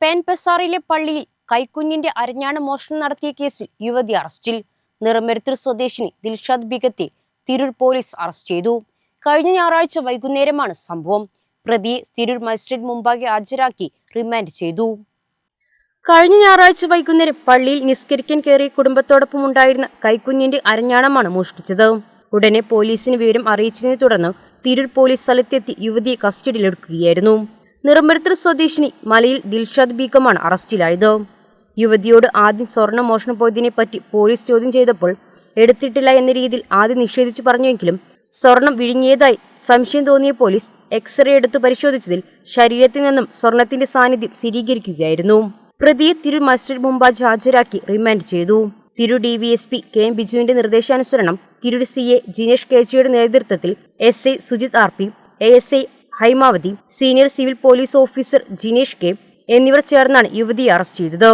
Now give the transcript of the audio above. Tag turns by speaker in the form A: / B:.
A: പേൻപെസാറിലെ പള്ളിയിൽ കൈക്കുഞ്ഞിന്റെ അരഞ്ഞാണ് മോഷണം നടത്തിയ കേസിൽ യുവതി അറസ്റ്റിൽ. നിറമരുത്തൂർ സ്വദേശിനി ദിൽഷാദ് ബീഗത്തെ തിരൂർ പോലീസ് അറസ്റ്റ് ചെയ്തു. കഴിഞ്ഞ ഞായറാഴ്ച വൈകുന്നേരമാണ് സംഭവം. പ്രതിയെ തിരൂർ മജിസ്ട്രേറ്റ് മുമ്പാകെ ഹാജരാക്കി റിമാൻഡ് ചെയ്തു. കഴിഞ്ഞ ഞായറാഴ്ച വൈകുന്നേരം പള്ളിയിൽ നിസ്കരിക്കാൻ കയറിയ കുടുംബത്തോടൊപ്പം ഉണ്ടായിരുന്ന കൈക്കുഞ്ഞിന്റെ അരഞ്ഞാണമാണ് മോഷ്ടിച്ചത്. ഉടനെ പോലീസിന് വിവരം അറിയിച്ചതിനെ തുടർന്ന് തിരൂർ പോലീസ് സ്ഥലത്തെത്തി യുവതിയെ കസ്റ്റഡിയിലെടുക്കുകയായിരുന്നു. നിറമരുത്തൂർ സ്വദേശിനി മലയിൽ ദിൽഷാദ് ബീഗമാണ് അറസ്റ്റിലായത്. യുവതിയോട് ആദ്യം സ്വർണ്ണ മോഷണം പോയതിനെ പറ്റി പോലീസ് ചോദ്യം ചെയ്തപ്പോൾ എടുത്തിട്ടില്ല എന്ന രീതിയിൽ ആദ്യം നിഷേധിച്ചു പറഞ്ഞെങ്കിലും സ്വർണം വിഴുങ്ങിയതായി സംശയം തോന്നിയ പോലീസ് എക്സ്റേ എടുത്തു പരിശോധിച്ചതിൽ ശരീരത്തിൽ നിന്നും സ്വർണത്തിന്റെ സാന്നിധ്യം സ്ഥിരീകരിക്കുകയായിരുന്നു. പ്രതിയെ തിരൂർ മജിസ്ട്രേറ്റ് മുമ്പാകെ ഹാജരാക്കി റിമാൻഡ് ചെയ്തു. തിരൂർ ഡിവൈഎസ്പി കെ എം ബിജുവിന്റെ നിർദ്ദേശാനുസരണം തിരൂർ സിഎ ജിനേഷ് കേച്ചിയുടെ നേതൃത്വത്തിൽ SI Sujith R P, ASI Haimavathi, senior civil police officer Jinesh K എന്നിവർ ചേർന്നാണ് യുവതിയെ അറസ്റ്റ് ചെയ്തത്.